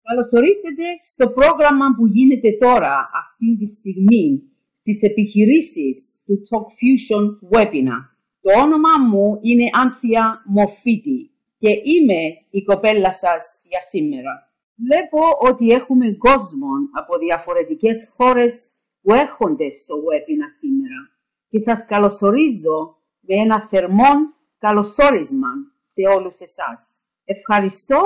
Καλωσορίσετε στο πρόγραμμα που γίνεται τώρα, αυτή τη στιγμή, στις επιχειρήσεις του Talk Fusion Webinar. Το όνομα μου είναι Άνθια Μοφίτη και είμαι η κοπέλα σας για σήμερα. Βλέπω ότι έχουμε κόσμο από διαφορετικές χώρες που έρχονται στο webinar σήμερα και σας καλωσορίζω με ένα θερμό καλωσόρισμα σε όλους εσάς. Ευχαριστώ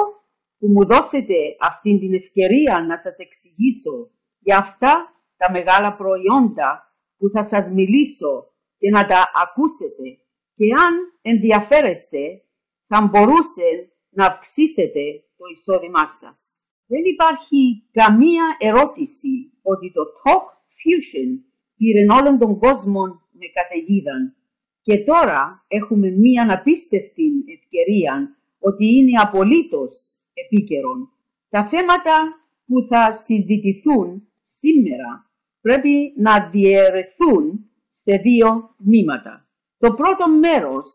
που μου δώσετε αυτήν την ευκαιρία να σας εξηγήσω για αυτά τα μεγάλα προϊόντα που θα σας μιλήσω και να τα ακούσετε και αν ενδιαφέρεστε θα μπορούσε να αυξήσετε το εισόδημά σας. Δεν υπάρχει καμία ερώτηση ότι το Talk Fusion πήρε όλον τον κόσμο με καταιγίδα και τώρα έχουμε μία απίστευτη ευκαιρία ότι είναι απολύτως επίκαιρον. Τα θέματα που θα συζητηθούν σήμερα πρέπει να διαιρεθούν σε δύο τμήματα. Το πρώτο μέρος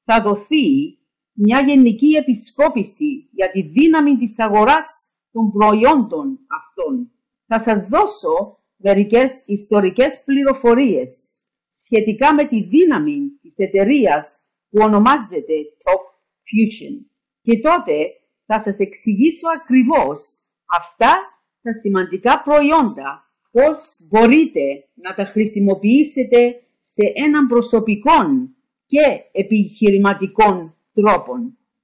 θα δοθεί μια γενική επισκόπηση για τη δύναμη της αγοράς των προϊόντων αυτών. Θα σας δώσω μερικές ιστορικές πληροφορίες σχετικά με τη δύναμη της εταιρείας που ονομάζεται Talk Fusion. Και τότε θα σας εξηγήσω ακριβώς αυτά τα σημαντικά προϊόντα, πώς μπορείτε να τα χρησιμοποιήσετε σε έναν προσωπικό και επιχειρηματικό τρόπο.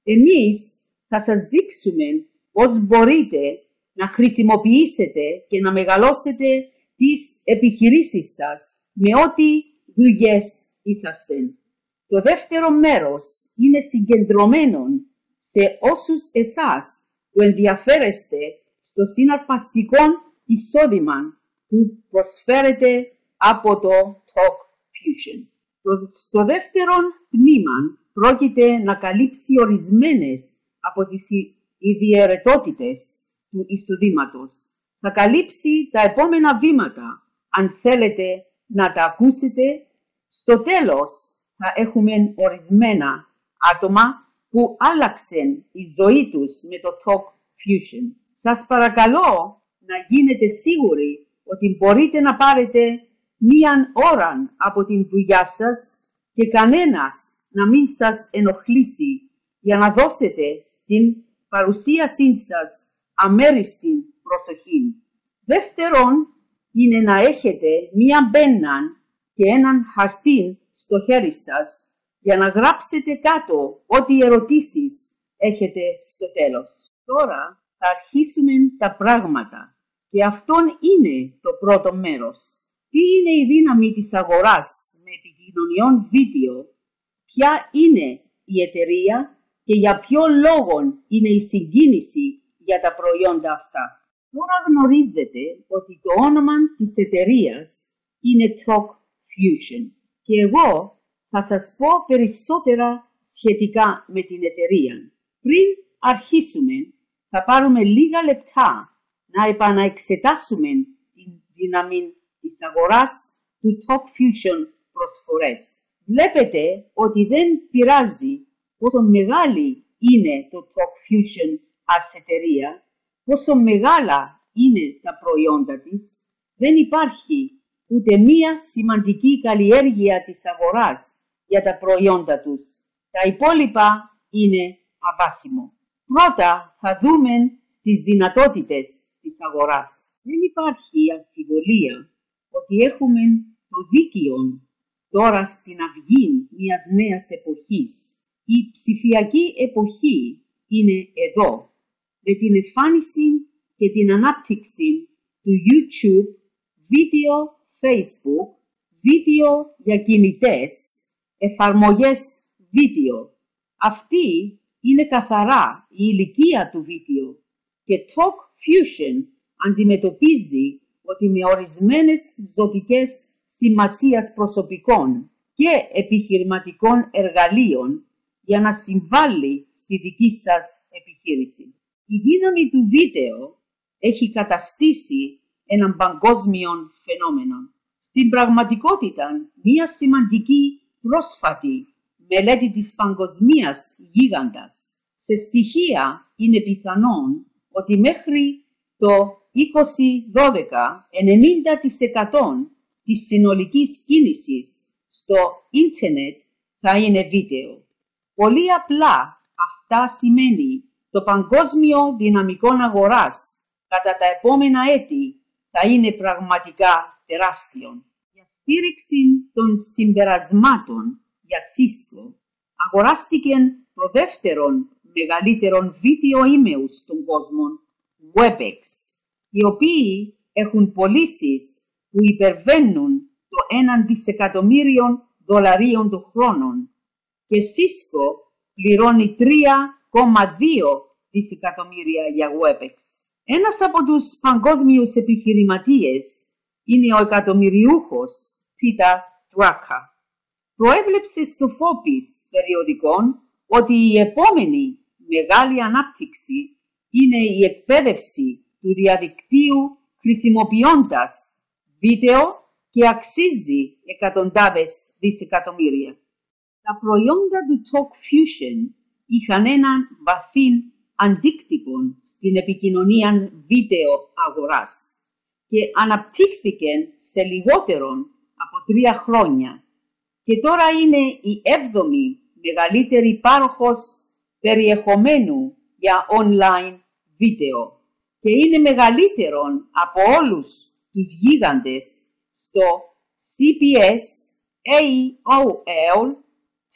Εμείς θα σας δείξουμε πώς μπορείτε να χρησιμοποιήσετε και να μεγαλώσετε τις επιχειρήσεις σας με ό,τι δουλειές είσαστε. Το δεύτερο μέρος είναι συγκεντρωμένο σε όσους εσάς που ενδιαφέρεστε στο συναρπαστικό εισόδημα που προσφέρετε από το Talk Fusion. Στο δεύτερο τμήμα πρόκειται να καλύψει ορισμένες από τις ιδιαιτερότητες του εισοδήματος. Θα καλύψει τα επόμενα βήματα, αν θέλετε να τα ακούσετε. Στο τέλος θα έχουμε ορισμένα άτομα που άλλαξαν η ζωή τους με το Talk Fusion. Σας παρακαλώ να γίνετε σίγουροι ότι μπορείτε να πάρετε μία ώρα από την δουλειά σας και κανένας να μην σας ενοχλήσει για να δώσετε στην παρουσίασή σας αμέριστη προσοχή. Δεύτερον, είναι να έχετε μία πένα και έναν χαρτί στο χέρι σας για να γράψετε κάτω ό,τι ερωτήσεις έχετε στο τέλος. Τώρα θα αρχίσουμε τα πράγματα και αυτόν είναι το πρώτο μέρος. Τι είναι η δύναμη της αγοράς με επικοινωνιών βίντεο, ποια είναι η εταιρεία και για ποιο λόγο είναι η συγκίνηση για τα προϊόντα αυτά. Τώρα γνωρίζετε ότι το όνομα της εταιρείας είναι Talk Fusion και εγώ θα σας πω περισσότερα σχετικά με την εταιρεία. Πριν αρχίσουμε, θα πάρουμε λίγα λεπτά να επαναεξετάσουμε την δύναμη της αγοράς του Talk Fusion προσφορές. Βλέπετε ότι δεν πειράζει πόσο μεγάλη είναι το Talk Fusion als εταιρεία, πόσο μεγάλα είναι τα προϊόντα της, δεν υπάρχει ούτε μία σημαντική καλλιέργεια της αγοράς για τα προϊόντα τους. Τα υπόλοιπα είναι αβάσιμο. Πρώτα θα δούμε στις δυνατότητες της αγοράς. Δεν υπάρχει αμφιβολία ότι έχουμε το δίκαιο τώρα στην αυγή μιας νέας εποχής. Η ψηφιακή εποχή είναι εδώ. Με την εμφάνιση και την ανάπτυξη του YouTube, βίντεο Facebook, βίντεο για κινητές, εφαρμογές βίντεο. Αυτή είναι καθαρά η ηλικία του βίντεο και Talk Fusion αντιμετωπίζει ότι με ορισμένες ζωτικές σημασίας προσωπικών και επιχειρηματικών εργαλείων για να συμβάλλει στη δική σας επιχείρηση. Η δύναμη του βίντεο έχει καταστήσει έναν παγκόσμιο φαινόμενο. Στην πραγματικότητα, μια σημαντική πρόσφατη μελέτη της παγκοσμίας γίγαντας σε στοιχεία είναι πιθανόν ότι μέχρι Το 2012, 90% της συνολικής κίνησης στο ίντερνετ θα είναι βίντεο. Πολύ απλά αυτά σημαίνει το παγκόσμιο δυναμικό αγοράς κατά τα επόμενα έτη θα είναι πραγματικά τεράστιο. Για στήριξη των συμπερασμάτων για Cisco αγοράστηκε το δεύτερο μεγαλύτερο βίντεο email στον κόσμο, WebEx, οι οποίοι έχουν πωλήσεις που υπερβαίνουν το $1 δισεκατομμύριο το χρόνο και Cisco πληρώνει 3,2 δισεκατομμύρια για WebEx. Ένας από τους παγκόσμιους επιχειρηματίες είναι ο εκατομμυριούχος Peter Drucker. Προέβλεψε στο Forbes περιοδικό ότι η επόμενη μεγάλη ανάπτυξη είναι η εκπαίδευση του διαδικτύου χρησιμοποιώντας βίντεο και αξίζει εκατοντάδες δισεκατομμύρια. Τα προϊόντα του TalkFusion είχαν έναν βαθύ αντίκτυπο στην επικοινωνία βίντεο αγοράς και αναπτύχθηκαν σε λιγότερο από 3 χρόνια και τώρα είναι η 7η μεγαλύτερη πάροχος περιεχομένου για online βίντεο και είναι μεγαλύτερο από όλους τους γίγαντες στο CBS, AOL,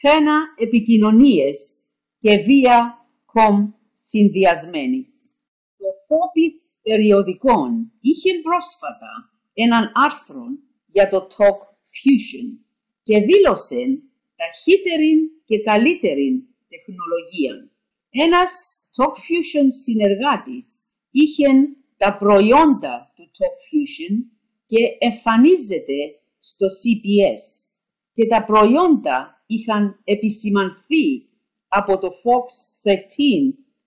Tena επικοινωνίες και Viacom συνδυασμένης. Το Forbes περιοδικό είχε πρόσφατα έναν άρθρο για το TalkFusion και δήλωσε ταχύτερη και καλύτερη τεχνολογία. Ένας TalkFusion συνεργάτης είχε τα προϊόντα του TalkFusion και εμφανίζεται στο CBS και τα προϊόντα είχαν επισημανθεί από το Fox 13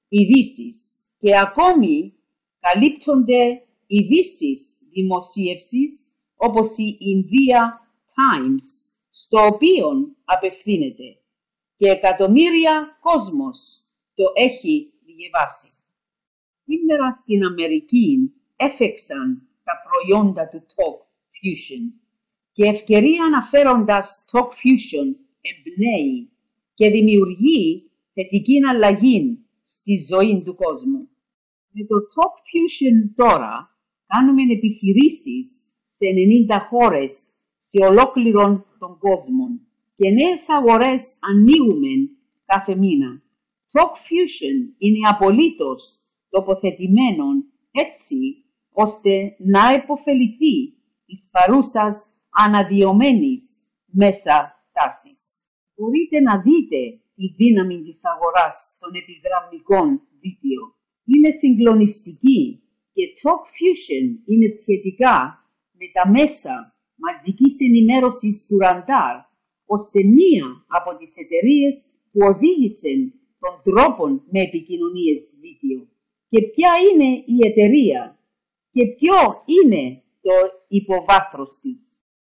ειδήσεις και ακόμη καλύπτονται ειδήσεις δημοσίευσης όπως η India Times, στο οποίο απευθύνεται και εκατομμύρια κόσμος το έχει διαβάσει. Σήμερα στην Αμερική έφεξαν τα προϊόντα του TalkFusion και ευκαιρία αναφέροντας TalkFusion εμπνέει και δημιουργεί θετική αλλαγή στη ζωή του κόσμου. Με το TalkFusion τώρα κάνουμε επιχειρήσεις σε 90 χώρες σε ολόκληρον τον κόσμο και νέες αγορές ανοίγουμε κάθε μήνα. TalkFusion είναι απολύτως τοποθετημένο έτσι ώστε να επωφεληθεί της παρούσας αναδυομένης μέσα τάσης. Μπορείτε να δείτε τη δύναμη της αγοράς των επιγραμμικών βίντεο. Είναι συγκλονιστική και TalkFusion είναι σχετικά με τα μέσα μαζικής ενημέρωσης του Ραντάρ, ώστε μία από τις εταιρείες που οδήγησαν των τρόπων με επικοινωνίες βίντεο. Και ποια είναι η εταιρεία και ποιο είναι το υποβάθρος της.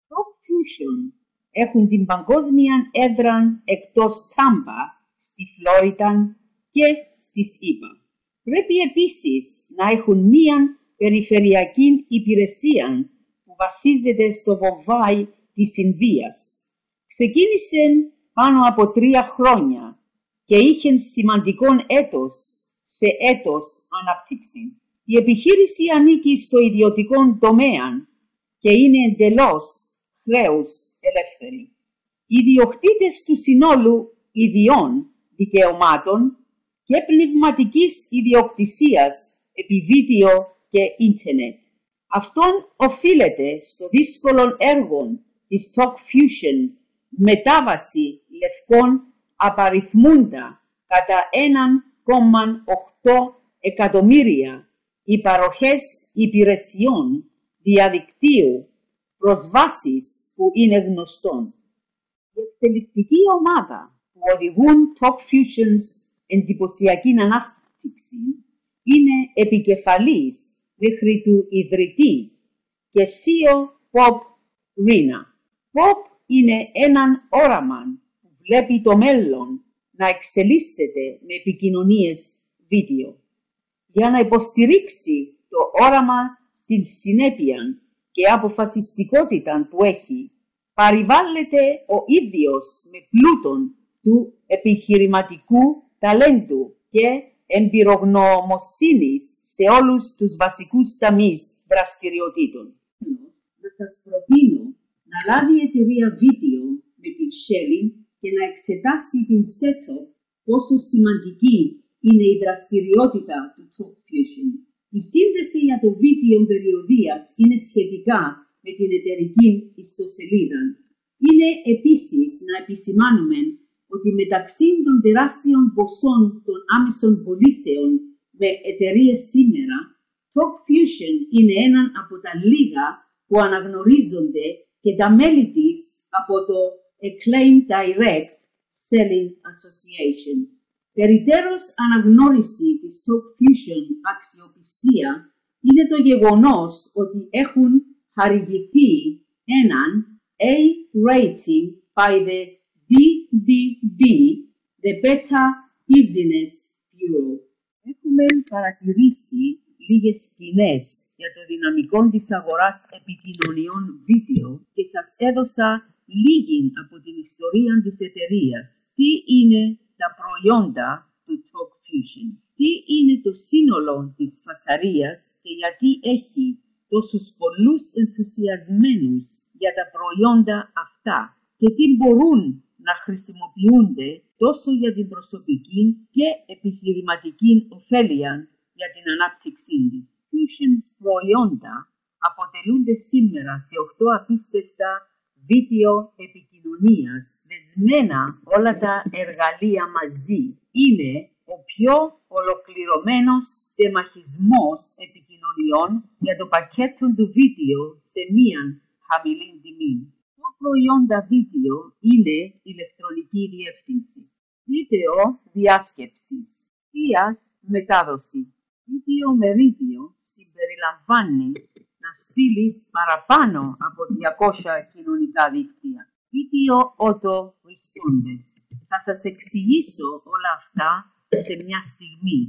TalkFusion έχουν την παγκόσμια έδρα εκτός Τάμπα, στη Φλόριντα και στις ΗΠΑ. Πρέπει επίσης να έχουν μία περιφερειακή υπηρεσία που βασίζεται στο Βομβάι της Ινδίας. Ξεκίνησε πάνω από 3 χρόνια και είχε σημαντικό έτος σε έτος αναπτύξη. Η επιχείρηση ανήκει στο ιδιωτικό τομέα και είναι εντελώς χρέους ελεύθερη. Οι ιδιοκτήτες του συνόλου ιδιών δικαιωμάτων και πνευματικής ιδιοκτησίας επί βίντεο και ίντερνετ. Αυτόν οφείλεται στο δύσκολο έργο της TalkFusion μετάβαση λευκών απαριθμούντα κατά 1,8 εκατομμύρια οι παροχές υπηρεσιών διαδικτύου προσβάσεις που είναι γνωστόν. Η εκτελεστική ομάδα που οδηγούν TalkFusion's εντυπωσιακή ανάπτυξη είναι επικεφαλής μέχρι του ιδρυτή και CEO Bob Rinna. Bob είναι έναν όραμα που βλέπει το μέλλον να εξελίσσεται με επικοινωνίες βίντεο. Για να υποστηρίξει το όραμα στην συνέπεια και αποφασιστικότητα που έχει, περιβάλλεται ο ίδιος με πλούτον του επιχειρηματικού ταλέντου και εμπειρογνωμοσύνης σε όλους τους βασικούς τομείς δραστηριοτήτων. Να σας προτείνω να λάβει η εταιρεία βίντεο με την Shelly και να εξετάσει την setup πόσο σημαντική είναι η δραστηριότητα του Talk Fusion. Η σύνδεση για το βίντεο περιοδίας είναι σχετικά με την εταιρική ιστοσελίδα. Είναι επίσης να επισημάνουμε ότι μεταξύ των τεράστιων ποσών των άμεσων πωλήσεων με εταιρείες σήμερα, Talk Fusion είναι ένα από τα λίγα που αναγνωρίζονται και τα μέλη της από το Acclaim Direct Selling Association. Περιττέρως αναγνώριση της Talk Fusion αξιοπιστία είναι το γεγονός ότι έχουν χορηγηθεί έναν A rating by the BBB, the Better Business Bureau. Έχουμε παρατηρήσει λίγες σκηνές για το δυναμικό της αγοράς επικοινωνιών βίντεο και σας έδωσα λίγη από την ιστορία της εταιρείας. Τι είναι τα προϊόντα του Talk Fusion, τι είναι το σύνολο της φασαρίας και γιατί έχει τόσους πολλούς ενθουσιασμένους για τα προϊόντα αυτά και τι μπορούν να χρησιμοποιούνται τόσο για την προσωπική και επιχειρηματική ωφέλεια για την ανάπτυξή της. Fusion's προϊόντα αποτελούνται σήμερα σε 8 απίστευτα βίντεο επικοινωνίας, δεσμένα όλα τα εργαλεία μαζί. Είναι ο πιο ολοκληρωμένος τεμαχισμός επικοινωνιών για το πακέτο του βίντεο σε μία χαμηλή τιμή. Το προϊόντα βίντεο είναι ηλεκτρονική διεύθυνση, βίντεο διάσκεψης, θείας μετάδοση. Βίντεο μερίδιο συμπεριλαμβάνει να στείλεις παραπάνω από 200 κοινωνικά δίκτυα. Βίντεο auto-responders. Θα σας εξηγήσω όλα αυτά σε μια στιγμή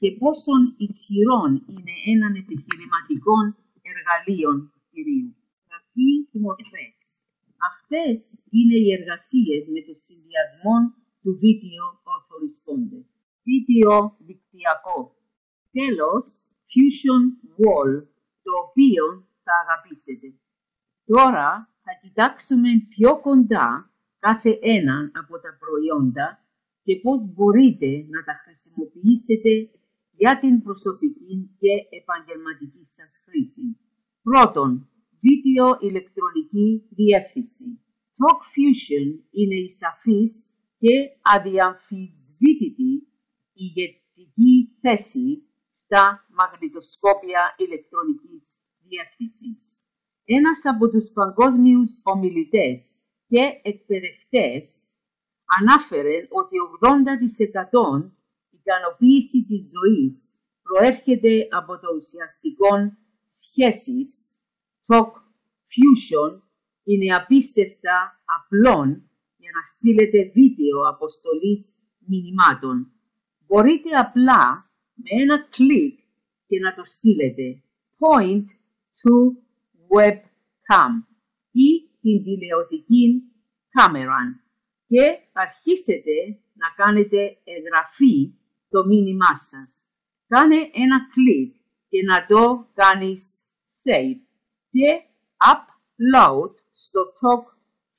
και πόσο ισχυρόν είναι έναν επιχειρηματικό εργαλείο κυρίου. Γραφή μορφές. Αυτές είναι οι εργασίες με το συνδυασμό του βίντεο auto-responders. Βίντεο δικτυακό. Τέλος, Fusion Wall, το οποίο θα αγαπήσετε. Τώρα θα κοιτάξουμε πιο κοντά κάθε ένα από τα προϊόντα και πώς μπορείτε να τα χρησιμοποιήσετε για την προσωπική και επαγγελματική σας χρήση. Πρώτον, βίντεο ηλεκτρονική διεύθυνση. Talk Fusion είναι η σαφής και αδιαμφισβήτητη ηγετική θέση στα μαγνητοσκόπια ηλεκτρονικής διεύθυνσης. Ένας από τους παγκόσμιους ομιλητές και εκπαιδευτές ανάφερε ότι 80% ικανοποίηση της ζωής προέρχεται από το ουσιαστικό σχέσεις. Talk Fusion είναι απίστευτα απλόν για να στείλετε βίντεο αποστολής μηνυμάτων. Μπορείτε απλά με ένα κλικ και να το στείλετε. Point to webcam ή την τηλεοπτική κάμερα και αρχίσετε να κάνετε εγγραφή το μήνυμά σας. Κάνε ένα κλικ και να το κάνεις save και upload στο Talk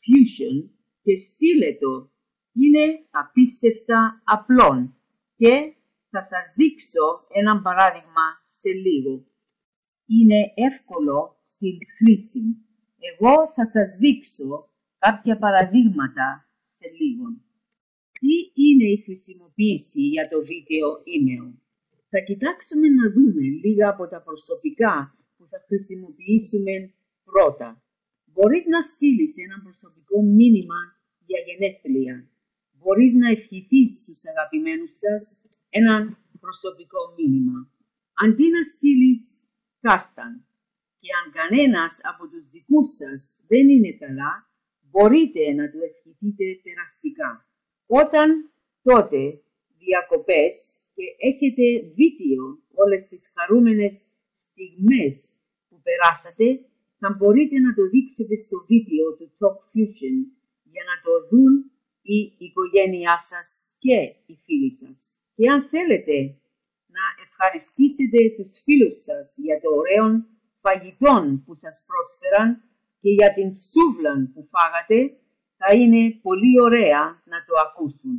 Fusion και στείλε το. Είναι απίστευτα απλό και θα σας δείξω ένα παράδειγμα σε λίγο. Είναι εύκολο στην χρήση. Εγώ θα σας δείξω κάποια παραδείγματα σε λίγο. Τι είναι η χρησιμοποίηση για το βίντεο email? Θα κοιτάξουμε να δούμε λίγα από τα προσωπικά που θα χρησιμοποιήσουμε πρώτα. Μπορείς να στείλεις ένα προσωπικό μήνυμα για γενέθλια. Μπορείς να ευχηθείς στους αγαπημένους σας ένα προσωπικό μήνυμα. Αντί να στείλεις κάρτα και αν κανένας από τους δικούς σας δεν είναι καλά, μπορείτε να του ευχηθείτε περαστικά. Όταν τότε διακοπές και έχετε βίντεο όλες τις χαρούμενες στιγμές που περάσατε, θα μπορείτε να το δείξετε στο βίντεο του Talk Fusion για να το δουν η οικογένειά σας και οι φίλοι σας. Και αν θέλετε να ευχαριστήσετε τους φίλους σας για το ωραίο φαγητό που σας πρόσφεραν και για την σούβλα που φάγατε, θα είναι πολύ ωραία να το ακούσουν.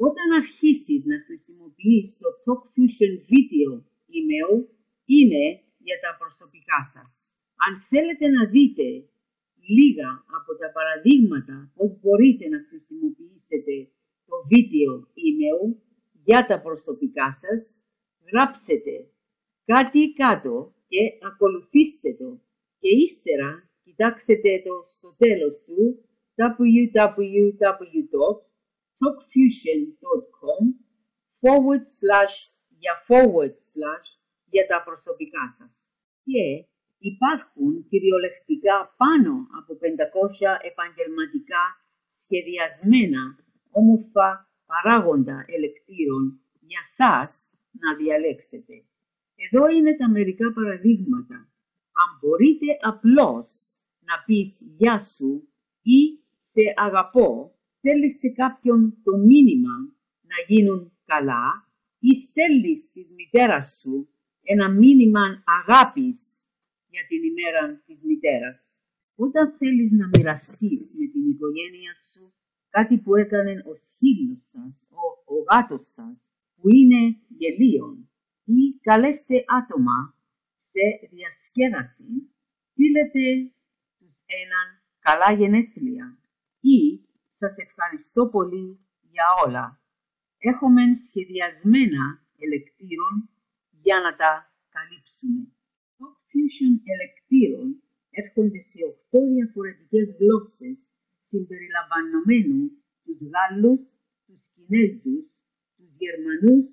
Όταν αρχίσεις να χρησιμοποιείς το Talk Fusion Video email, είναι για τα προσωπικά σας. Αν θέλετε να δείτε λίγα από τα παραδείγματα πώς μπορείτε να χρησιμοποιήσετε το video email για τα προσωπικά σας, γράψετε κάτι κάτω και ακολουθήστε το και ύστερα κοιτάξτε το στο τέλος του www.talkfusion.com/για για τα προσωπικά σας. Και υπάρχουν κυριολεκτικά πάνω από 500 επαγγελματικά σχεδιασμένα όμορφα παράγοντα ελεκτήρων για σας να διαλέξετε. Εδώ είναι τα μερικά παραδείγματα. Αν μπορείτε απλώς να πεις «Γεια σου» ή «Σε αγαπώ», στέλνεις σε κάποιον το μήνυμα να γίνουν καλά ή στέλνεις της μητέρας σου ένα μήνυμα αγάπης για την ημέρα της μητέρας. Όταν θέλεις να μοιραστείς με την οικογένεια σου κάτι που έκανε ο σκύλος σας, ο γάτος σας, που είναι γελίον, ή καλέστε άτομα σε διασκέδαση, στείλετε τους έναν καλά γενέθλια ή σας ευχαριστώ πολύ για όλα. Έχουμε σχεδιασμένα ελεκτήρων για να τα καλύψουμε. Talk Fusion ελεκτήρων έρχονται σε 8 διαφορετικές γλώσσες συμπεριλαμβανομένου τους Γάλλους, τους Κινέζους, τους Γερμανούς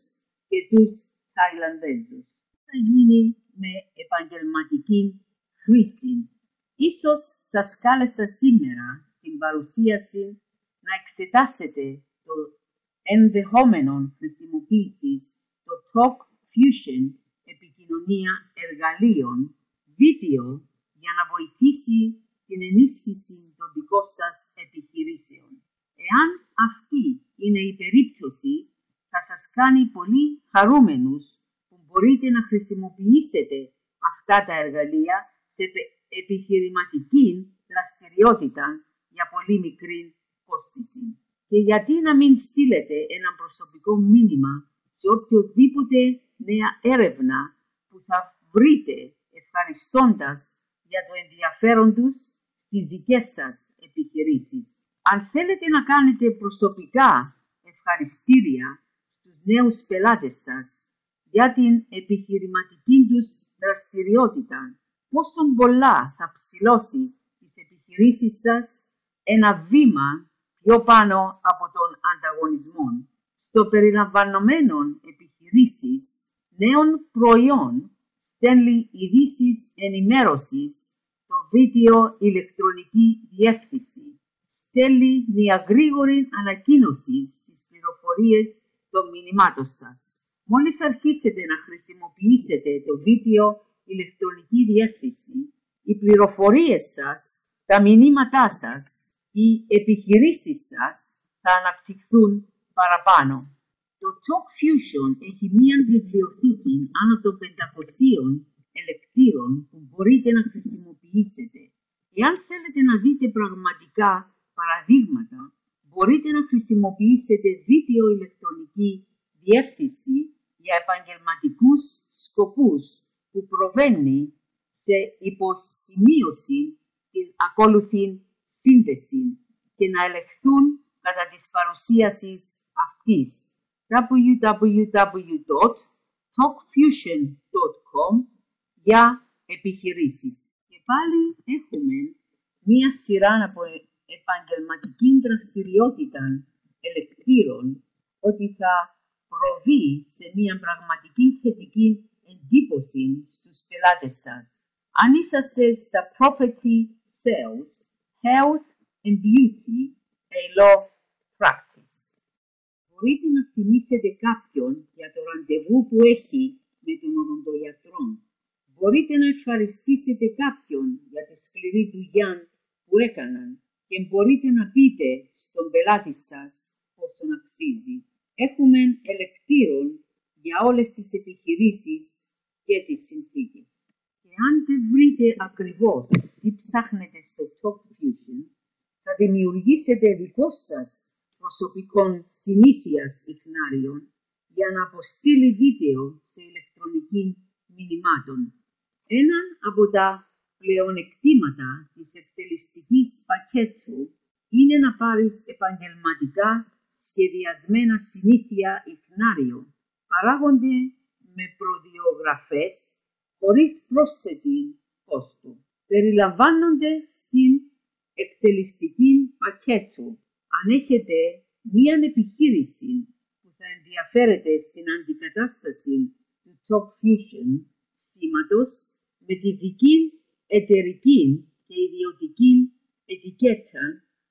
και τους Ταϊλανδέζους. Θα γίνει με επαγγελματική χρήση. Ίσως σας κάλεσα σήμερα στην παρουσίαση να εξετάσετε το ενδεχόμενο χρησιμοποίησης το Talk Fusion επικοινωνία εργαλείων βίντεο για να βοηθήσει την ενίσχυση των δικών σας επιχειρήσεων. Εάν αυτή είναι η περίπτωση, θα σας κάνει πολύ χαρούμενους που μπορείτε να χρησιμοποιήσετε αυτά τα εργαλεία σε επιχειρηματική δραστηριότητα για πολύ μικρή κόστιση. Και γιατί να μην στείλετε ένα προσωπικό μήνυμα σε οποιοδήποτε νέα έρευνα που θα βρείτε ευχαριστώντας για το ενδιαφέρον τους στις δικές σας επιχειρήσεις. Αν θέλετε να κάνετε προσωπικά ευχαριστήρια στους νέους πελάτες σας για την επιχειρηματική τους δραστηριότητα, πόσο πολλά θα ψηλώσει τις επιχειρήσεις σας ένα βήμα πιο πάνω από τον ανταγωνισμό. Στο περιλαμβανομένο επιχειρήσεις νέων προϊόν στέλνει ειδήσεις ενημέρωσης το βίντεο ηλεκτρονική διεύθυνση. Στέλνει μια γρήγορη ανακοίνωση στις πληροφορίες των μηνυμάτων σας. Μόλις αρχίσετε να χρησιμοποιήσετε το βίντεο ηλεκτρονική διεύθυνση, οι πληροφορίες σας, τα μηνύματά σας, οι επιχειρήσεις σας θα αναπτυχθούν παραπάνω. Το Talk Fusion έχει μία βιβλιοθήκη άνω των 500 ελεκτήρων που μπορείτε να χρησιμοποιήσετε. Εάν θέλετε να δείτε πραγματικά παραδείγματα, μπορείτε να χρησιμοποιήσετε βίντεο ηλεκτρονική διεύθυνση για επαγγελματικούς σκοπούς που προβαίνει σε υποσημείωση την ακόλουθη σύνδεση και να ελεγχθούν κατά της παρουσίασης αυτής. www.talkfusion.com για επιχειρήσεις. Και πάλι έχουμε μία σειρά από επαγγελματική δραστηριότητα ελεκτήρων ότι θα προβεί σε μία πραγματική θετική εντύπωση στους πελάτες σας. Αν είσαστε στα property sales, health and beauty, a law practice. Μπορείτε να θυμίσετε κάποιον για το ραντεβού που έχει με τον οδοντογιατρό. Μπορείτε να ευχαριστήσετε κάποιον για τη σκληρή δουλειά που έκαναν και μπορείτε να πείτε στον πελάτη σας πόσο αξίζει. Έχουμε ελεκτήρων για όλες τις επιχειρήσεις και τις συνθήκες. Και αν δεν βρείτε ακριβώς τι ψάχνετε στο TalkFusion, θα δημιουργήσετε δικό σας προσωπικών συνήθειας ιχνάριων για να αποστείλει βίντεο σε ηλεκτρονική μηνυμάτων. Έναν από τα πλεονεκτήματα της εκτελεστικής πακέτου είναι να πάρεις επαγγελματικά σχεδιασμένα συνήθεια ιχνάριο. Παράγονται με προδιαγραφές χωρίς πρόσθετη κόστου. Περιλαμβάνονται στην εκτελεστική πακέτου. Αν έχετε μία επιχείρηση που θα ενδιαφέρεται στην αντικατάσταση του TalkFusion σήματος με τη δική εταιρική και ιδιωτική ετικέτα,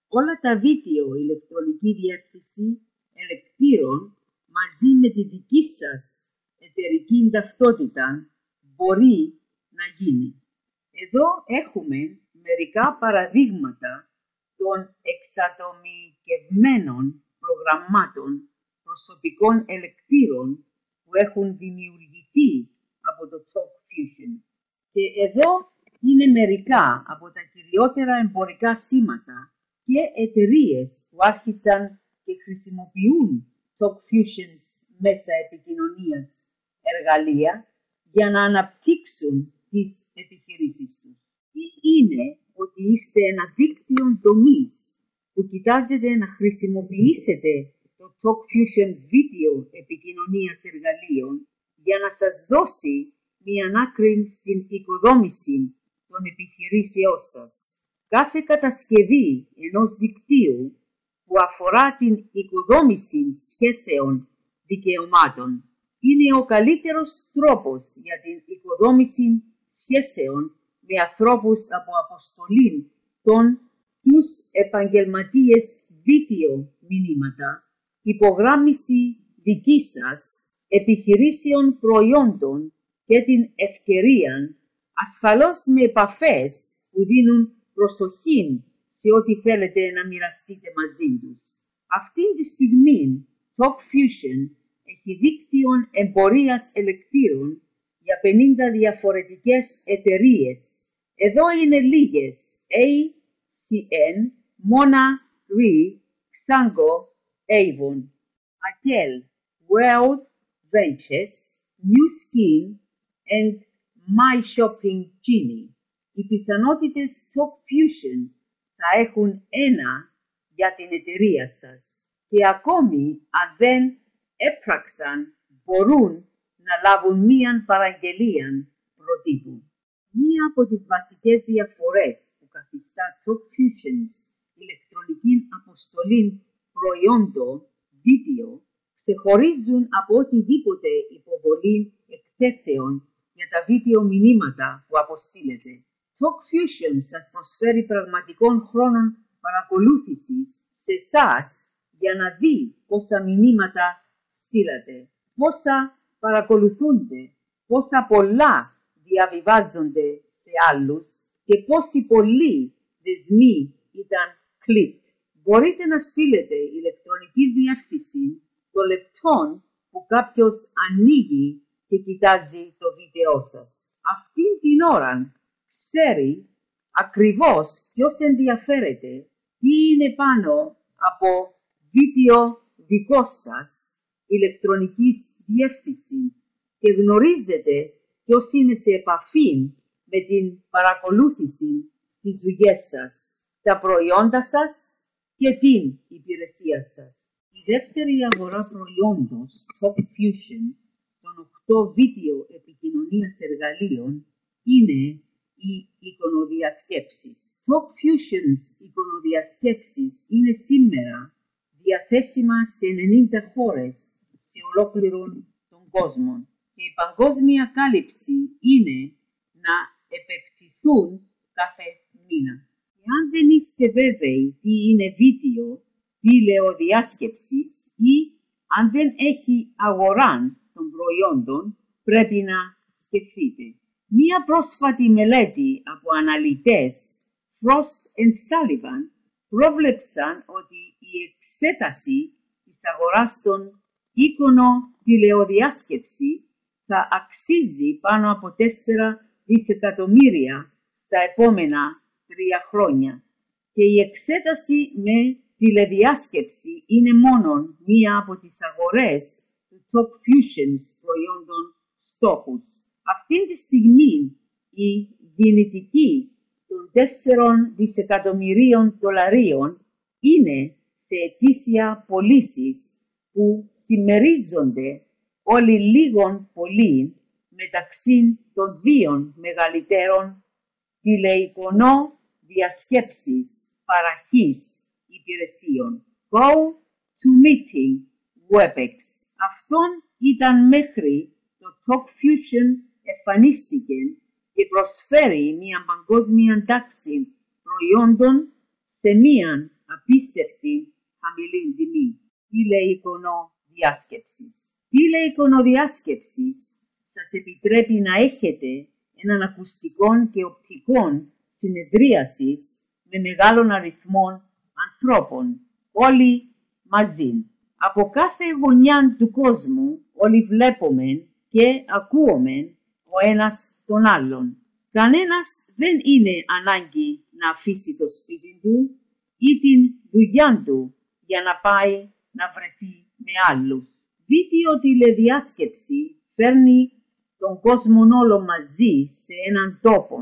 όλα τα βίντεο ηλεκτρονική διεύθυνση ελεκτήρων μαζί με τη δική σας εταιρική ταυτότητα μπορεί να γίνει. Εδώ έχουμε μερικά παραδείγματα των εξατομικευμένων προγραμμάτων προσωπικών ελεκτήρων που έχουν δημιουργηθεί από το TalkFusion. Και εδώ είναι μερικά από τα κυριότερα εμπορικά σήματα και εταιρείες που άρχισαν και χρησιμοποιούν TalkFusion's μέσα επικοινωνίας εργαλεία για να αναπτύξουν τις επιχειρήσεις τους. Τι είναι ότι είστε ένα δίκτυο τομείς που κοιτάζετε να χρησιμοποιήσετε το TalkFusion βίντεο επικοινωνίας εργαλείων για να σας δώσει μια άκρη στην οικοδόμηση των επιχειρήσεών σας. Κάθε κατασκευή ενός δικτύου που αφορά την οικοδόμηση σχέσεων δικαιωμάτων είναι ο καλύτερος τρόπος για την οικοδόμηση σχέσεων με ανθρώπους από αποστολή τους επαγγελματίες βίντεο μηνύματα, υπογράμμιση δική σας επιχειρήσεων προϊόντων και την ευκαιρία, ασφαλώς με επαφές που δίνουν προσοχή σε ό,τι θέλετε να μοιραστείτε μαζί τους. Αυτή τη στιγμή, TalkFusion έχει δίκτυο εμπορίας ελεκτήρων για 50 διαφορετικές εταιρείες. Εδώ είναι λίγες: ACN, Mona Re, Xango, Avon, Akel, World Ventures, New Skin and My Shopping Genie. Οι πιθανότητες TalkFusion θα έχουν ένα για την εταιρεία σας και ακόμη αν δεν έπραξαν μπορούν να λάβουν μία παραγγελία προτύπου. Μία από τις βασικές διαφορές που καθιστά TalkFusion's ηλεκτρονική αποστολή προϊόντων βίντεο ξεχωρίζουν από οτιδήποτε υποβολή εκθέσεων για τα βίντεο μηνύματα που αποστείλετε. TalkFusion σας προσφέρει πραγματικών χρόνων παρακολούθησης σε εσάς για να δει πόσα μηνύματα στείλατε, πόσα παρακολουθούνται, πόσα πολλά διαβιβάζονται σε άλλους και πόσοι πολλοί δεσμοί ήταν κλειτ. Μπορείτε να στείλετε ηλεκτρονική διεύθυνση των λεπτών που κάποιος ανοίγει και κοιτάζει το βίντεο σας. Αυτή την ώρα ξέρει ακριβώς ποιος ενδιαφέρεται, τι είναι πάνω από βίντεο δικό σας ηλεκτρονικής διεύθυνσης και γνωρίζετε ποιος είναι σε επαφή με την παρακολούθηση στις δουλειές σας, τα προϊόντα σας και την υπηρεσία σας. Η δεύτερη αγορά προϊόντος TalkFusion των 8 βίντεο επικοινωνίας εργαλείων είναι οι εικονοδιασκέψεις. TalkFusion's εικονοδιασκέψεις είναι σήμερα διαθέσιμα σε 90 χώρες σε ολόκληρο τον κόσμο και η παγκόσμια κάλυψη είναι να επεκτηθούν κάθε μήνα. Εάν δεν είστε βέβαιοι τι είναι βίντεο τηλεοδιάσκεψης ή αν δεν έχει αγορά των προϊόντων, πρέπει να σκεφτείτε. Μία πρόσφατη μελέτη από αναλυτές Frost and Sullivan πρόβλεψαν ότι η εξέταση της αγοράς των εικονο-τηλεοδιάσκεψη θα αξίζει πάνω από 4 δισεκατομμύρια στα επόμενα 3 χρόνια και η εξέταση με τηλεδιάσκεψη είναι μόνο μία από τις αγορές του Talk Fusion's προϊόντων στόχους. Αυτή τη στιγμή η δυνητική των 4 δισεκατομμυρίων δολαρίων είναι σε ετήσια πωλήσεις που συμμερίζονται όλοι λίγων πολύ μεταξύ των 2 μεγαλύτερων τηλεεικονό διασκέψεις παραχής υπηρεσιών, GoToMeeting WebEx. Αυτόν ήταν μέχρι το Talk Fusion εμφανίστηκε και προσφέρει μια παγκόσμια τάξη προϊόντων σε μια απίστευτη χαμηλή τιμή. Τηλεεικονοδιάσκεψης. Τηλεεικονοδιάσκεψης σας επιτρέπει να έχετε έναν ακουστικό και οπτικό συνεδρίασης με μεγάλων αριθμών ανθρώπων, όλοι μαζί. Από κάθε γωνιά του κόσμου όλοι βλέπουμε και ακούμε ο ένας τον άλλον. Κανένας δεν είναι ανάγκη να αφήσει το σπίτι του ή την δουλειά του για να πάει να βρεθεί με άλλους. Βίντεο τηλεδιάσκεψη φέρνει τον κόσμο όλο μαζί σε έναν τόπο,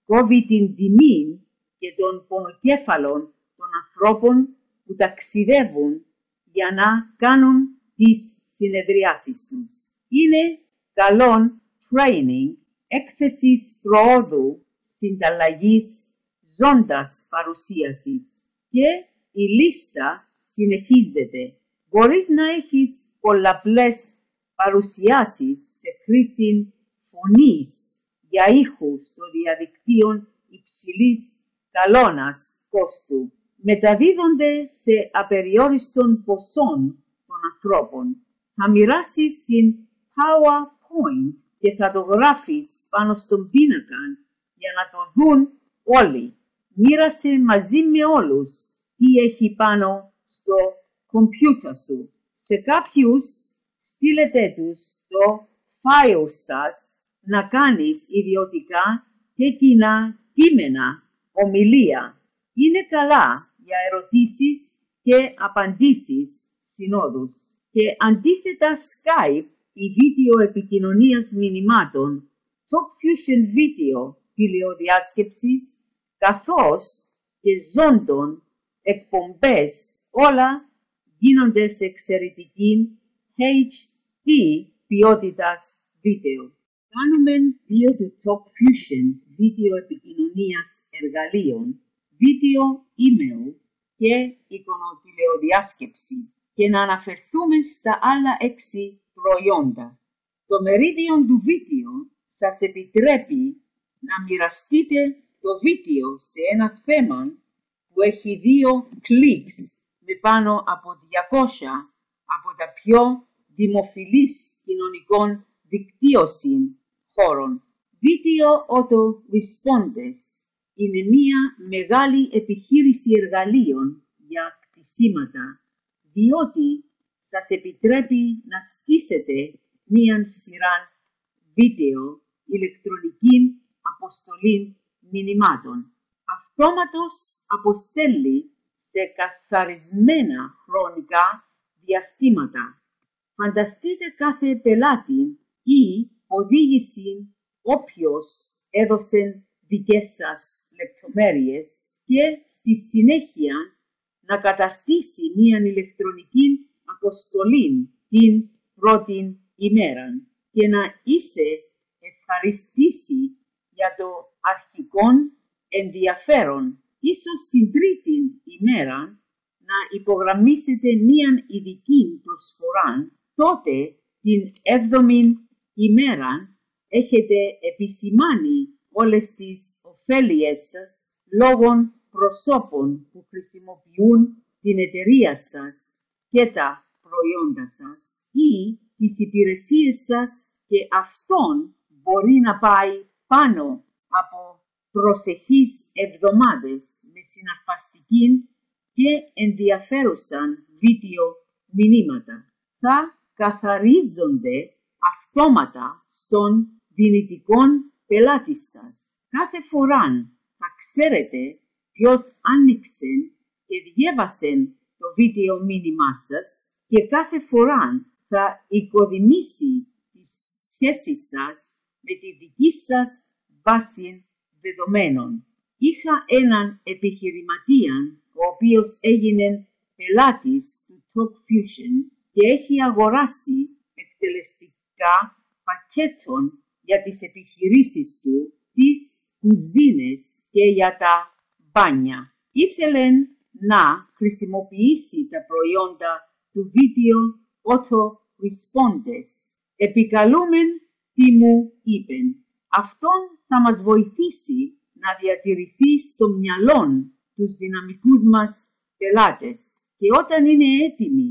κόβει την τιμή και των πονοκέφαλων των ανθρώπων που ταξιδεύουν για να κάνουν τις συνεδριάσεις τους. Είναι καλόν training, έκθεσης προόδου, συνταλλαγής, ζώντας παρουσίασης και η λίστα συνεχίζεται. Μπορείς να έχεις πολλαπλές παρουσιάσεις σε χρήση φωνής για ήχους στο διαδικτύο υψηλής καλώνας κόστου. Μεταδίδονται σε απεριόριστον ποσόν των ανθρώπων. Θα μοιράσεις την PowerPoint και θα το γράφεις πάνω στον πίνακα για να το δουν όλοι. Μοίρασε μαζί με όλους τι έχει πάνω στο κομπιούτερ σου. Σε κάποιους στείλετε τους το file σας να κάνεις ιδιωτικά και κοινά κείμενα, ομιλία. Είναι καλά για ερωτήσεις και απαντήσεις συνόδους. Και αντίθετα Skype, η βίντεο επικοινωνίας μηνυμάτων, Talk Fusion Video τηλεοδιάσκεψης, καθώς και ζώντων εκπομπές, όλα γίνονται σε εξαιρετική HD ποιότητας βίντεο. Κάνουμε 2 του Talk Fusion βίντεο επικοινωνίας εργαλείων, βίντεο email και εικονοτηλεοδιάσκεψη και να αναφερθούμε στα άλλα 6 προϊόντα. Το μερίδιο του βίντεο σας επιτρέπει να μοιραστείτε το βίντεο σε ένα θέμα που έχει 2 κλικς με πάνω από 200 από τα πιο δημοφιλείς κοινωνικών δικτύωσης χώρων. Video Autoresponders είναι μια μεγάλη επιχείρηση εργαλείων για κτισήματα, διότι σας επιτρέπει να στήσετε μια σειρά βίντεο ηλεκτρονική αποστολή μηνυμάτων. Αυτόματος αποστέλει σε καθαρισμένα χρονικά διαστήματα. Φανταστείτε κάθε πελάτη ή οδήγηση όποιος έδωσε δικές σας λεπτομέρειες και στη συνέχεια να καταρτήσει μια ηλεκτρονική αποστολή την πρώτη ημέρα και να είσαι ευχαριστήσει για το αρχικό ενδιαφέρον. Ίσως την τρίτη ημέρα να υπογραμμίσετε μια ειδική προσφορά, τότε την 7η ημέρα έχετε επισημάνει όλες τις ωφέλειες σας λόγω προσώπων που χρησιμοποιούν την εταιρεία σας και τα προϊόντα σας ή τις υπηρεσίες σας και αυτόν μπορεί να πάει πάνω από προσεχείς εβδομάδες με συναρπαστική και ενδιαφέρουσαν βίντεο μηνύματα. Θα καθαρίζονται αυτόματα στον δυνητικών πελάτη σας. Κάθε φορά θα ξέρετε ποιος άνοιξε και διέβασε το βίντεο μήνυμά σας και κάθε φορά θα οικοδομήσει τις σχέσεις σας με τη δική σας βάση δεδομένων. Είχα έναν επιχειρηματία ο οποίος έγινε πελάτης του TalkFusion και έχει αγοράσει εκτελεστικά πακέτων για τις επιχειρήσεις του, τις κουζίνες και για τα μπάνια. Ήθελε να χρησιμοποιήσει τα προϊόντα του Video Autoresponders. Επικαλούμεν τι μου είπεν. Αυτό θα μας βοηθήσει να διατηρηθεί στο μυαλό τους δυναμικούς μας πελάτες και όταν είναι έτοιμοι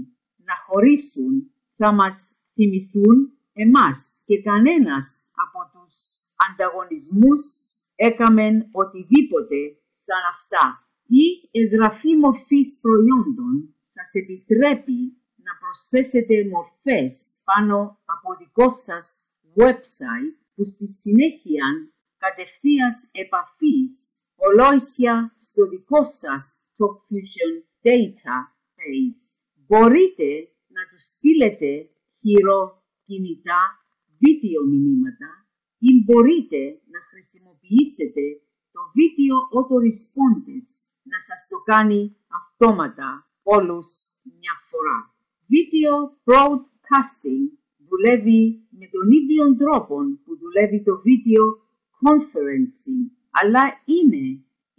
να χωρίσουν θα μας θυμηθούν εμάς και κανένας από τους ανταγωνισμούς έκαμεν οτιδήποτε σαν αυτά. Η εγγραφή μορφής προϊόντων σας επιτρέπει να προσθέσετε μορφές πάνω από δικό σας website που στη συνέχεια κατευθείας επαφής ολόησια στο δικό σας TalkFusion database. Μπορείτε να τους στείλετε χειροκινητά βίντεο μηνύματα ή μπορείτε να χρησιμοποιήσετε το Video Autoresponders να σας το κάνει αυτόματα όλους μια φορά. Video Broadcasting δουλεύει με τον ίδιο τρόπο που δουλεύει το Video Conferencing, αλλά είναι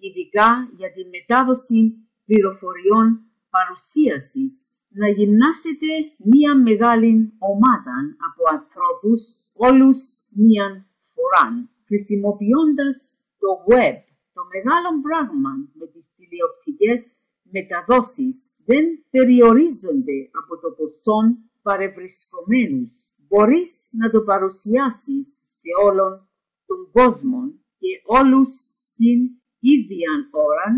ειδικά για τη μετάδοση πληροφοριών παρουσίασης. Να γυμνάσετε μία μεγάλη ομάδα από ανθρώπους όλους μίαν φορά, χρησιμοποιώντας το web. Το μεγάλο πράγμα με τις τηλεοπτικές μεταδόσεις δεν περιορίζονται από το ποσό παρευρισκομένους. Μπορείς να το παρουσιάσεις σε όλον τον κόσμο και όλους στην ίδια ώρα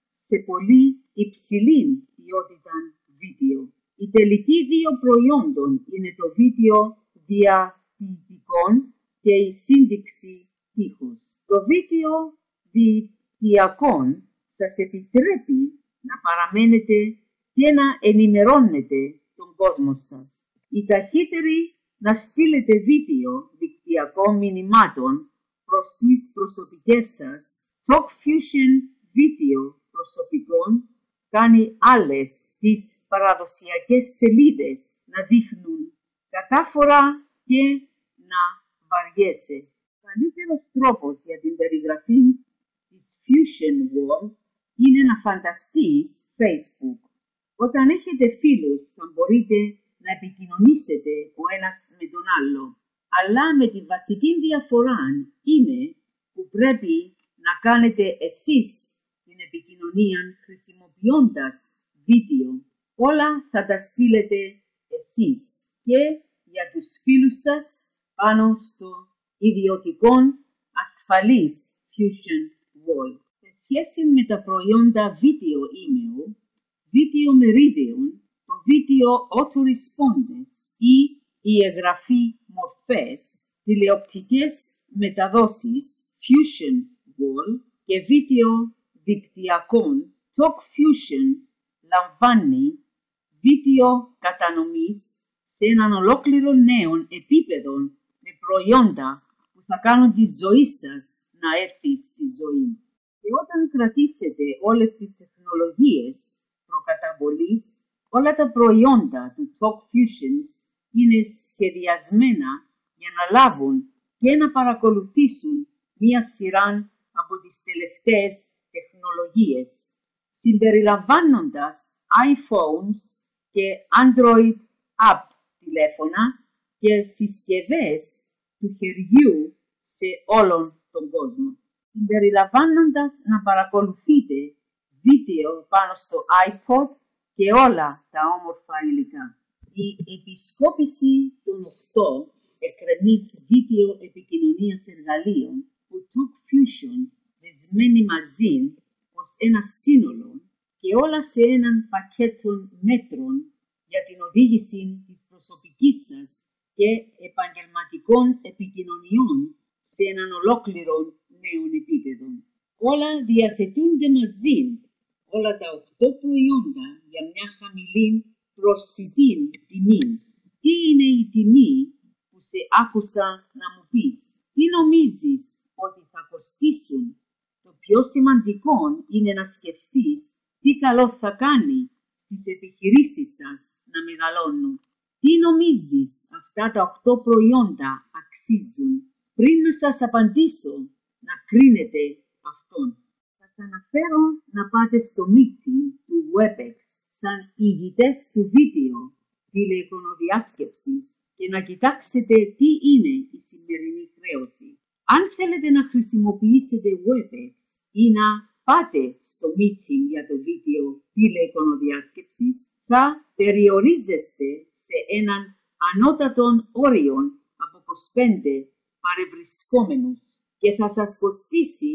σε πολύ υψηλή ποιότητα βίντεο. Οι τελικοί δύο προϊόντων είναι το βίντεο διαδικτυακών και η σύνδεξη τείχους. Το βίντεο διαδικτυακών σας επιτρέπει να παραμένετε και να ενημερώνετε τον κόσμο σας. Η ταχύτερη να στείλετε βίντεο δικτυακών μηνυμάτων προς τις προσωπικές σας TalkFusion βίντεο προσωπικών κάνει άλλες τις παραδοσιακές σελίδες να δείχνουν κατάφορα και να βαριέσαι. Καλύτερος τρόπος για την περιγραφή της Fusion Wall είναι να φανταστείς Facebook. Όταν έχετε φίλους θα μπορείτε να επικοινωνήσετε ο ένας με τον άλλο, αλλά με τη βασική διαφορά είναι που πρέπει να κάνετε εσείς την επικοινωνία χρησιμοποιώντας βίντεο. Όλα θα τα στείλετε εσείς και για τους φίλους σας πάνω στο ιδιωτικό ασφαλής Fusion Wall. Σε σχέση με τα προϊόντα βίντεο email, βίντεο μερίδιων, το βίντεο autoresponders ή η εγγραφή μορφές, τηλεοπτικές μεταδόσεις Fusion Wall και βίντεο δικτυακών, TalkFusion λαμβάνει βίντεο κατανομής σε έναν ολόκληρο νέο επίπεδο με προϊόντα που θα κάνουν τη ζωή σας να έρθει στη ζωή. Και όταν κρατήσετε όλες τις τεχνολογίες προκαταβολής, όλα τα προϊόντα του TalkFusion είναι σχεδιασμένα για να λάβουν και να παρακολουθήσουν μία σειρά από τις τελευταίες τεχνολογίες, συμπεριλαμβάνοντας iPhones και Android App τηλέφωνα και συσκευές του χεριού σε όλον τον κόσμο, συμπεριλαμβάνοντας να παρακολουθείτε βίντεο πάνω στο iPod και όλα τα όμορφα υλικά. Η επισκόπηση των 8 εκκρεμής βίντεο επικοινωνίας εργαλείων που TalkFusion δεσμένει μαζί ως ένα σύνολο και όλα σε έναν πακέτο μέτρων για την οδήγηση της προσωπικής σας και επαγγελματικών επικοινωνιών σε έναν ολόκληρο νέο επίπεδο. Όλα διαθετούνται μαζί, όλα τα 8 προϊόντα για μια χαμηλή προσιτή τιμή. Τι είναι η τιμή που σε άκουσα να μου πεις? Τι νομίζεις ότι θα κοστίσουν? Το πιο σημαντικό είναι να σκεφτείς τι καλό θα κάνει στις επιχειρήσεις σας να μεγαλώνουν. Τι νομίζεις αυτά τα 8 προϊόντα αξίζουν? Πριν να σας απαντήσω, να κρίνετε αυτόν. Θα σας αναφέρω να πάτε στο meeting του WebEx σαν ηγητές του βίντεο τηλεεικονοδιάσκεψης και να κοιτάξετε τι είναι η σημερινή χρέωση. Αν θέλετε να χρησιμοποιήσετε WebEx ή να πάτε στο meeting για το βίντεο τηλεεικονοδιάσκεψης, θα περιορίζεστε σε έναν ανώτατο όριο από 25 παρευρισκόμενους και θα σας κοστίσει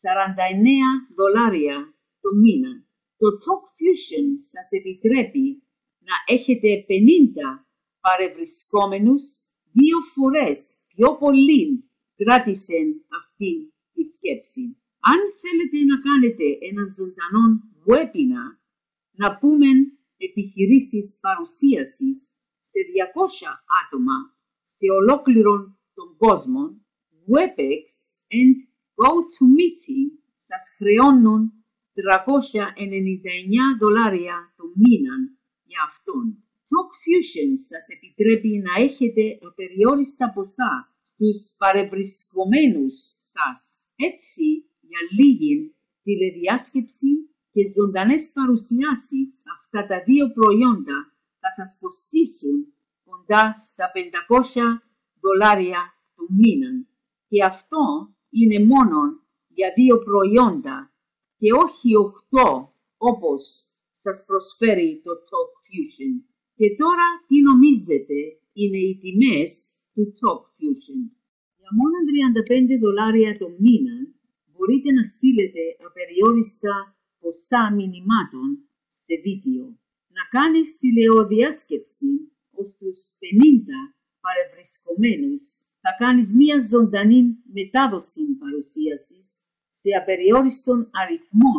$49 το μήνα. Το TalkFusion σας επιτρέπει να έχετε 50 παρευρισκόμενους 2 φορές πιο πολύ. Κράτησε αυτή τη σκέψη. Αν θέλετε να κάνετε ένα ζωντανό webinar, να πούμε επιχειρήσεις παρουσίασης σε 200 άτομα σε ολόκληρο τον κόσμο, WebEx and GoToMeeting σας χρεώνουν $399 το μήνα για αυτόν. TalkFusion σας επιτρέπει να έχετε απεριόριστα ποσά στους παρευρισκομένους σας. Έτσι, για λίγη τηλεδιάσκεψη και ζωντανές παρουσιάσεις, αυτά τα 2 προϊόντα θα σας κοστίσουν κοντά στα $500 το μήνα. Και αυτό είναι μόνο για 2 προϊόντα και όχι 8 όπως σας προσφέρει το TalkFusion. Και τώρα τι νομίζετε είναι οι τιμές του TalkFusion? Για μόνο $35 το μήνα μπορείτε να στείλετε απεριόριστα ποσά μηνυμάτων σε βίντεο. Να κάνεις τηλεοδιάσκεψη ως τους 50 παρευρισκομένους. Θα κάνεις μία ζωντανή μετάδοση παρουσίασης σε απεριόριστον αριθμό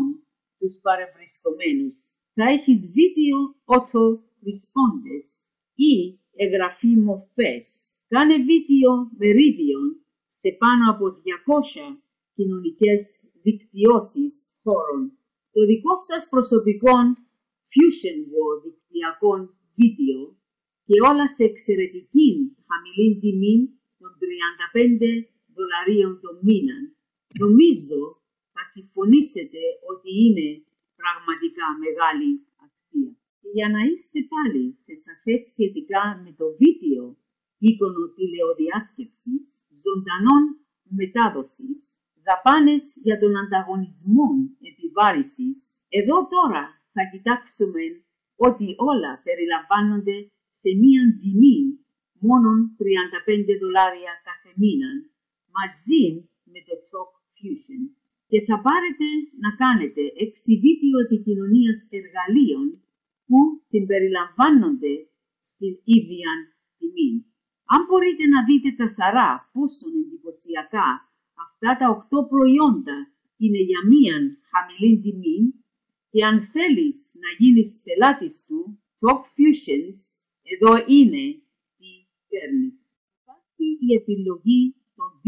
τους παρευρισκομένους. Θα έχεις βίντεο auto-responses ή εγγραφή μορφές. Κάνε βίντεο μερίδιων σε πάνω από 200 κοινωνικές δικτυώσεις χώρων. Το δικό σας προσωπικό Fusion Wall δικτυακών βίντεο και όλα σε εξαιρετική χαμηλή τιμή των $35 το μήνα. Νομίζω θα συμφωνήσετε ότι είναι πραγματικά μεγάλη αξία. Και για να είστε πάλι σε σαφές σχετικά με το βίντεο εικονο τηλεοδιάσκεψης, ζωντανών μετάδοσης, δαπάνες για τον ανταγωνισμό επιβάρησης, εδώ τώρα θα κοιτάξουμε ότι όλα περιλαμβάνονται σε μία τιμή μόνον $35 κάθε μήνα, μαζί με το TalkFusion. Και θα πάρετε να κάνετε 6 βίντεο επικοινωνίας εργαλείων που συμπεριλαμβάνονται στην ίδια τιμή. Αν μπορείτε να δείτε καθαρά πόσο εντυπωσιακά αυτά τα 8 προϊόντα είναι για μίαν χαμηλή τιμή και αν θέλεις να γίνεις πελάτης του TalkFusion, εδώ είναι τι παίρνεις. Υπάρχει η επιλογή των 2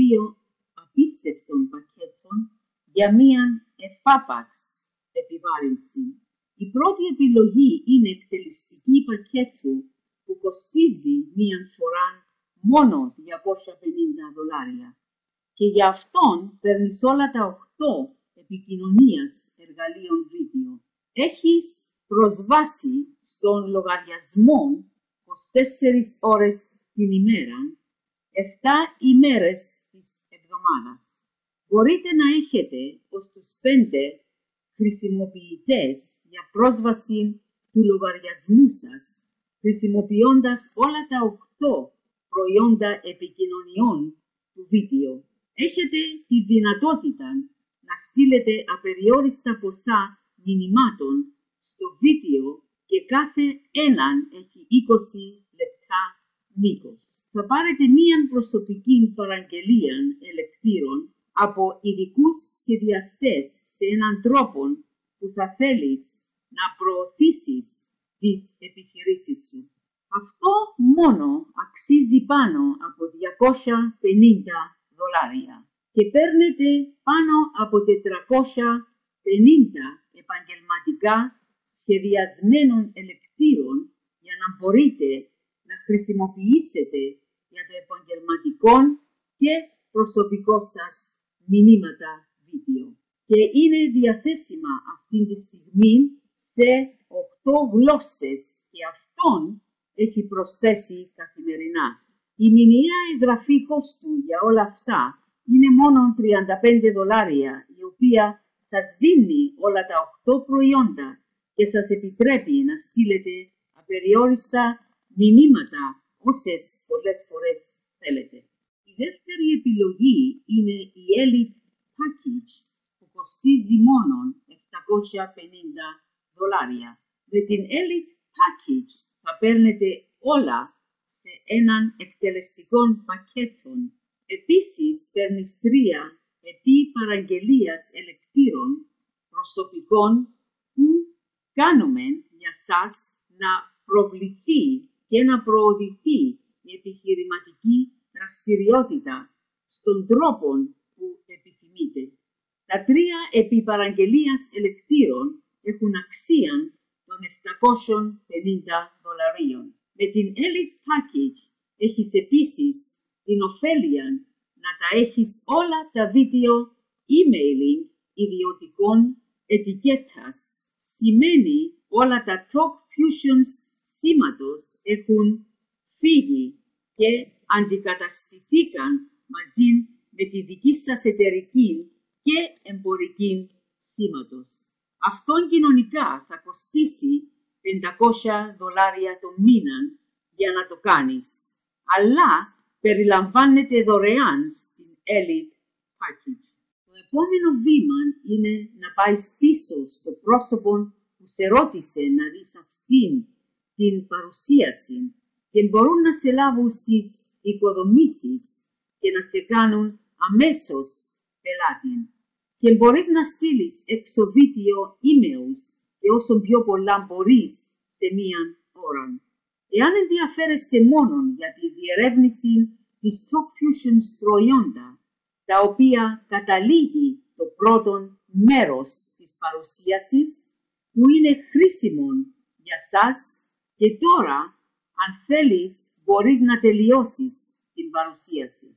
απίστευτων πακέτων για μία εφάπαξ επιβάρυνση. Η πρώτη επιλογή είναι εκτελεστική πακέτου που κοστίζει μία φορά μόνο $250 και για αυτόν παίρνεις όλα τα 8 επικοινωνίας εργαλείων βίντεο. Έχεις προσβάσει στον λογαριασμό 24 ώρες την ημέρα, 7 ημέρες της εβδομάδας. Μπορείτε να έχετε ως τους 5 χρησιμοποιητές για πρόσβαση του λογαριασμού σας, χρησιμοποιώντας όλα τα 8 προϊόντα επικοινωνιών του βίντεο. Έχετε τη δυνατότητα να στείλετε απεριόριστα ποσά μηνυμάτων στο βίντεο και κάθε έναν έχει 20 λεπτά μήκος. Θα πάρετε μία προσωπική παραγγελία ελεκτήρων από ειδικούς σχεδιαστές σε έναν τρόπο που θα θέλεις να προωθήσεις τις επιχειρήσεις σου. Αυτό μόνο αξίζει πάνω από $250 και παίρνετε πάνω από 450 επαγγελματικά σχεδιασμένων ελεκτήρων για να μπορείτε να χρησιμοποιήσετε για το επαγγελματικό και προσωπικό σας μηνύματα βίντεο. Και είναι διαθέσιμα αυτή τη στιγμή σε 8 γλώσσες και αυτόν έχει προσθέσει καθημερινά. Η μηνιαία εγγραφή κόστου για όλα αυτά είναι μόνο $35, η οποία σας δίνει όλα τα 8 προϊόντα και σας επιτρέπει να στείλετε απεριόριστα μηνύματα όσες πολλές φορές θέλετε. Η δεύτερη επιλογή είναι η Elite Package που κοστίζει μόνο $750. Με την Elite Package θα παίρνετε όλα σε έναν εκτελεστικό πακέτο. Επίσης παίρνεις 3 επί παραγγελίας ελεκτήρων προσωπικών που κάνουμε για σας να προβληθεί και να προωθηθεί η επιχειρηματική δραστηριότητα στον τρόπο που επιθυμείτε. Τα 3 επί παραγγελίας ελεκτήρων έχουν αξία των $750. Με την Elite Package έχεις επίσης την ωφέλεια να τα έχεις όλα τα βίντεο emailing ιδιωτικών ετικέτας. Σημαίνει όλα τα Talk Fusions σήματος έχουν φύγει και αντικαταστηθήκαν μαζί με τη δική σας εταιρική και εμπορική σήματος. Αυτόν κοινωνικά θα κοστίσει $500 το μήνα για να το κάνεις, αλλά περιλαμβάνεται δωρεάν στην Elite Package. Το επόμενο βήμα είναι να πάεις πίσω στο πρόσωπο που σε ρώτησε να δεις αυτήν την παρουσίαση και μπορούν να σε λάβουν στις οικοδομήσεις και να σε κάνουν αμέσως πελάτη. Και μπορείς να στείλεις έξω βίντεο emails και όσο πιο πολλά μπορείς σε μία ώρα. Εάν ενδιαφέρεστε μόνο για τη διερεύνηση της Talk Fusions προϊόντα, τα οποία καταλήγει το πρώτο μέρος της παρουσίασης, που είναι χρήσιμο για σας, και τώρα, αν θέλεις, μπορείς να τελειώσεις την παρουσίαση.